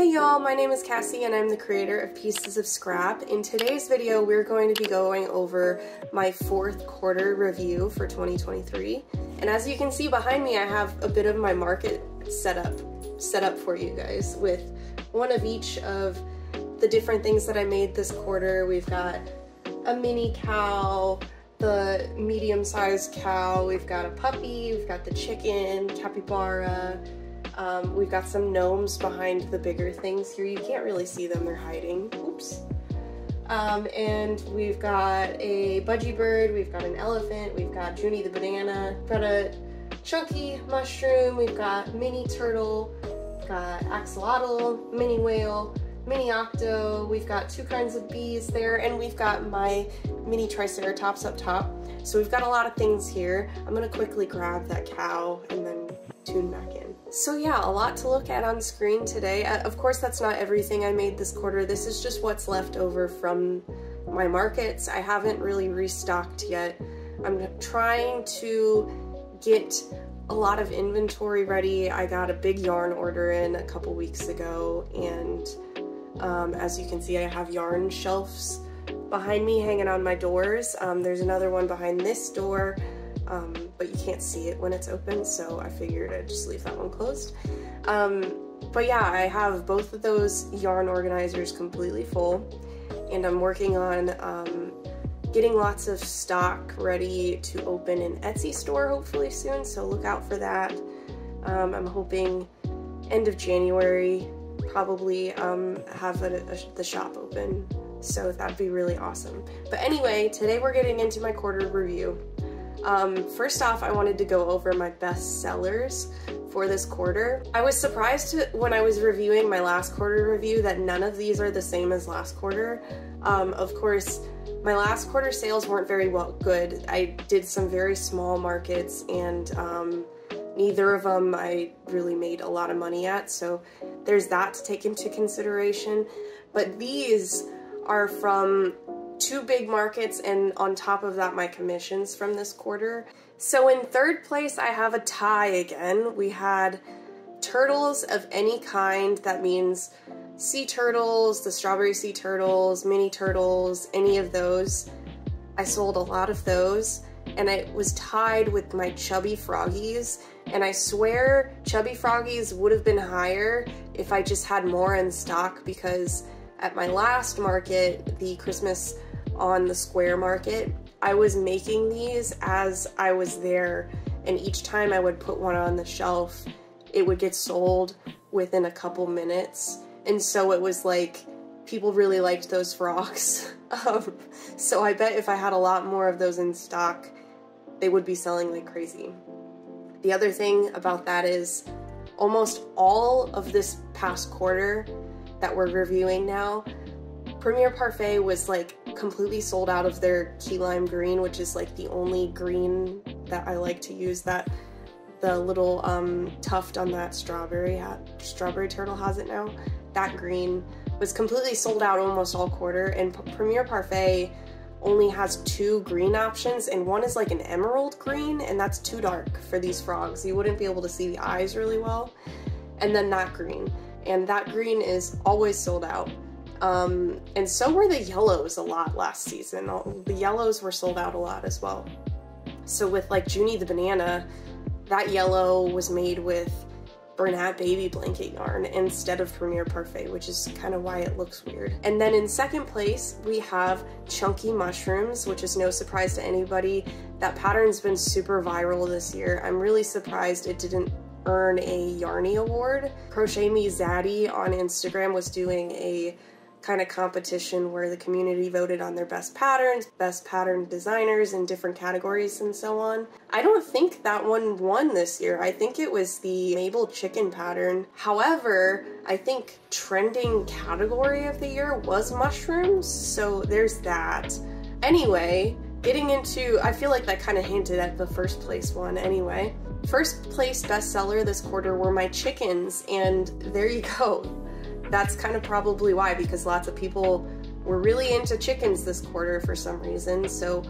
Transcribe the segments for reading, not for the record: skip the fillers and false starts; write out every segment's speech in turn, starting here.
Hey y'all, my name is Cassie and I'm the creator of Pieces of Scrap. In today's video, we're going to be going over my fourth quarter review for 2023. And as you can see behind me, I have a bit of my market set up for you guys with one of each of the different things that I made this quarter. We've got a mini cow, the medium-sized cow, we've got a puppy, we've got the chicken, capybara, we've got some gnomes behind the bigger things here. You can't really see them, they're hiding. Oops. And we've got a budgie bird, we've got an elephant, we've got Junie the banana, we've got a chunky mushroom, we've got mini turtle, we've got axolotl, mini whale, mini octo, we've got two kinds of bees there, and we've got my mini triceratops up top. So we've got a lot of things here. I'm gonna quickly grab that cow and then tune back in. So yeah, a lot to look at on screen today. Of course, that's not everything I made this quarter. This is just what's left over from my markets. I haven't really restocked yet. I'm trying to get a lot of inventory ready. I got a big yarn order in a couple weeks ago, and as you can see, I have yarn shelves behind me hanging on my doors. There's another one behind this door, but you can't see it when it's open, so I figured I'd just leave that one closed. But yeah, I have both of those yarn organizers completely full, and I'm working on getting lots of stock ready to open an Etsy store hopefully soon, so look out for that. I'm hoping end of January, probably have the shop open, so that'd be really awesome. But anyway, today we're getting into my quarter review. First off, I wanted to go over my best sellers for this quarter. I was surprised when I was reviewing my last quarter review that none of these are the same as last quarter. Of course, my last quarter sales weren't very good. I did some very small markets, and neither of them I really made a lot of money at, so there's that to take into consideration. But these are from two big markets, and on top of that, my commissions from this quarter. So in third place, I have a tie again. We had turtles of any kind. That means sea turtles, the strawberry sea turtles, mini turtles, any of those. I sold a lot of those, and it was tied with my chubby froggies. And I swear chubby froggies would have been higher if I just had more in stock, because at my last market, the Christmas on the Square market, I was making these as I was there, and each time I would put one on the shelf, it would get sold within a couple minutes. And so it was like, people really liked those frogs. So I bet if I had a lot more of those in stock, they would be selling like crazy. The other thing about that is almost all of this past quarter that we're reviewing now, Premier Parfait was like completely sold out of their key lime green, which is like the only green that I like to use, that the little tuft on that strawberry turtle has it now. That green was completely sold out almost all quarter, and Premier Parfait only has two green options, and one is like an emerald green, and that's too dark for these frogs. You wouldn't be able to see the eyes really well. And then that green, and that green is always sold out. And so were the yellows a lot last season. The yellows were sold out a lot as well. So with like Junie the banana, that yellow was made with Bernat baby blanket yarn instead of Premier Parfait, which is kind of why it looks weird. And then in second place, we have chunky mushrooms, which is no surprise to anybody. That pattern's been super viral this year. I'm really surprised it didn't earn a Yarny award. Crochet Me Zaddy on Instagram was doing a kind of competition where the community voted on their best patterns, best pattern designers in different categories, and so on. I don't think that one won this year. I think it was the Mabel chicken pattern. However, I think trending category of the year was mushrooms, so there's that. Anyway, getting into, I feel like that kind of hinted at the first place one anyway. First place bestseller this quarter were my chickens, and there you go. That's kind of probably why, because lots of people were really into chickens this quarter for some reason. So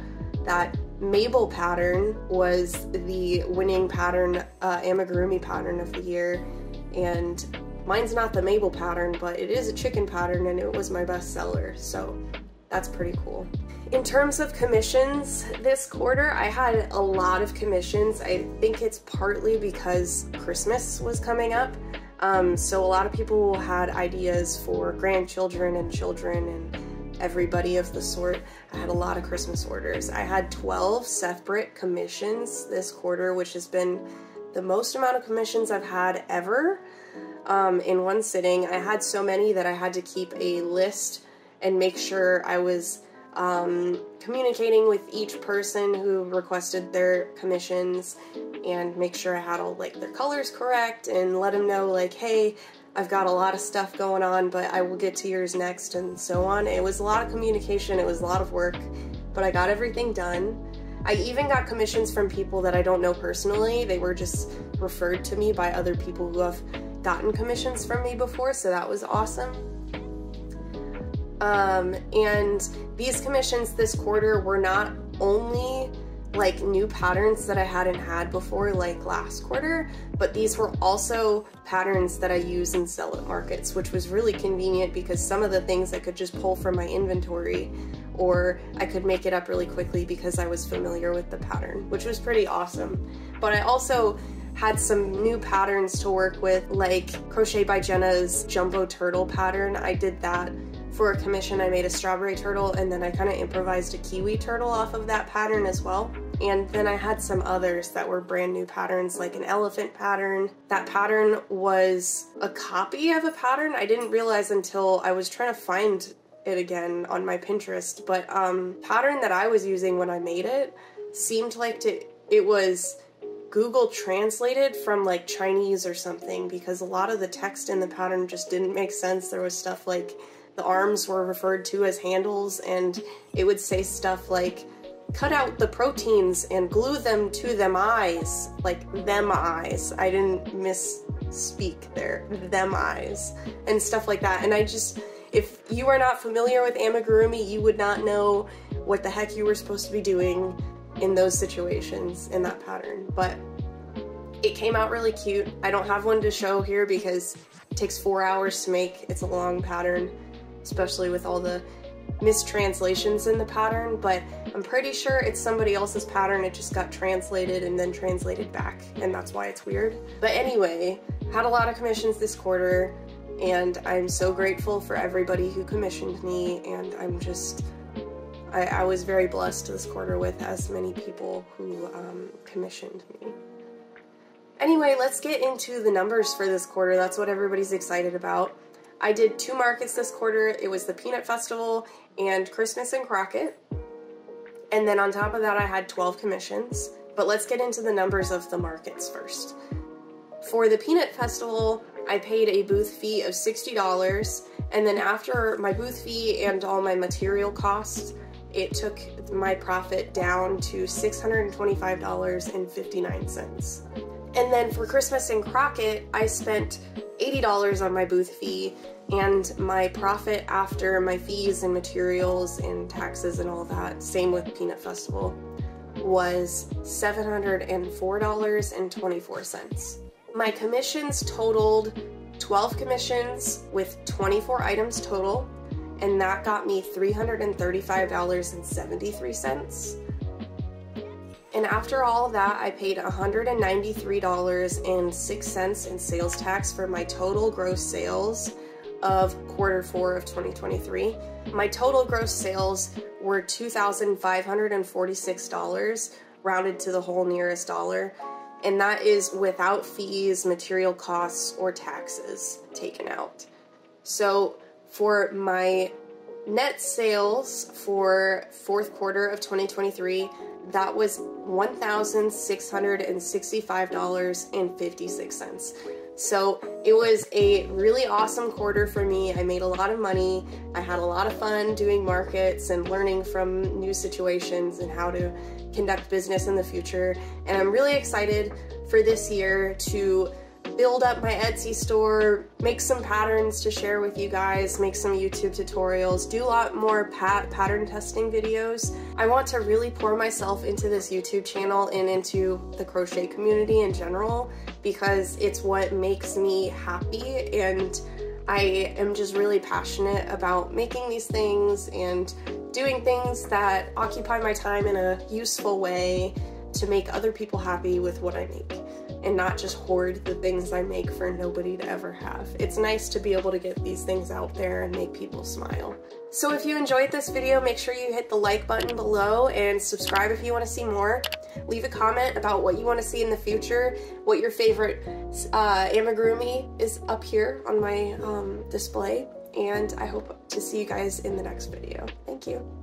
that Mabel pattern was the winning pattern, amigurumi pattern of the year, and Mine's not the Mabel pattern, but it is a chicken pattern and it was my best seller, so that's pretty cool. In terms of commissions this quarter, I had a lot of commissions. I think it's partly because Christmas was coming up. So a lot of people had ideas for grandchildren and children and everybody of the sort. I had a lot of Christmas orders. I had 12 separate commissions this quarter, which has been the most amount of commissions I've had ever in one sitting. I had so many that I had to keep a list and make sure I was communicating with each person who requested their commissions and make sure I had all like their colors correct and let them know like, hey, I've got a lot of stuff going on, but I will get to yours next, and so on. It was a lot of communication, it was a lot of work, but I got everything done. I even got commissions from people that I don't know personally. They were just referred to me by other people who have gotten commissions from me before, so that was awesome. And these commissions this quarter were not only like new patterns that I hadn't had before like last quarter, but these were also patterns that I use and sell at markets, which was really convenient because some of the things I could just pull from my inventory, or I could make it up really quickly because I was familiar with the pattern, which was pretty awesome. But I also had some new patterns to work with, like Crochet by Jenna's Jumbo Turtle pattern. I did that for a commission. I made a strawberry turtle and then I kind of improvised a kiwi turtle off of that pattern as well. And then I had some others that were brand new patterns, like an elephant pattern. That pattern was a copy of a pattern. I didn't realize until I was trying to find it again on my Pinterest, but pattern that I was using when I made it seemed like it was Google translated from like Chinese or something, because a lot of the text in the pattern just didn't make sense. There was stuff like the arms were referred to as handles, and it would say stuff like, cut out the proteins and glue them to them eyes, like them eyes. I didn't misspeak there, them eyes, and stuff like that. And I just, if you are not familiar with amigurumi, you would not know what the heck you were supposed to be doing in those situations in that pattern. But it came out really cute. I don't have one to show here because it takes 4 hours to make. It's a long pattern, especially with all the mistranslations in the pattern, but I'm pretty sure it's somebody else's pattern. It just got translated and then translated back, and that's why it's weird. But anyway, had a lot of commissions this quarter, and I'm so grateful for everybody who commissioned me, and I'm just, I was very blessed this quarter with as many people who commissioned me. Anyway, let's get into the numbers for this quarter. That's what everybody's excited about. I did 2 markets this quarter. It was the Peanut Festival and Christmas in Crockett. And then on top of that, I had 12 commissions. But let's get into the numbers of the markets first. For the Peanut Festival, I paid a booth fee of $60. And then after my booth fee and all my material costs, it took my profit down to $625.59. And then for Christmas in Crockett, I spent $80 on my booth fee, and my profit after my fees and materials and taxes and all that, same with Peanut Festival, was $704.24. My commissions totaled 12 commissions with 24 items total, and that got me $335.73. And after all of that, I paid $193.06 in sales tax for my total gross sales of Q4 of 2023. My total gross sales were $2,546, rounded to the whole nearest dollar, and that is without fees, material costs, or taxes taken out. So for my net sales for Q4 of 2023, that was $1,665.56. So it was a really awesome quarter for me. I made a lot of money. I had a lot of fun doing markets and learning from new situations and how to conduct business in the future. And I'm really excited for this year to build up my Etsy store, make some patterns to share with you guys, make some YouTube tutorials, do a lot more pattern testing videos. I want to really pour myself into this YouTube channel and into the crochet community in general because it's what makes me happy, and I am just really passionate about making these things and doing things that occupy my time in a useful way to make other people happy with what I make, and not just hoard the things I make for nobody to ever have. It's nice to be able to get these things out there and make people smile. So if you enjoyed this video, make sure you hit the like button below and subscribe if you want to see more. Leave a comment about what you want to see in the future, what your favorite amigurumi is up here on my display, and I hope to see you guys in the next video. Thank you.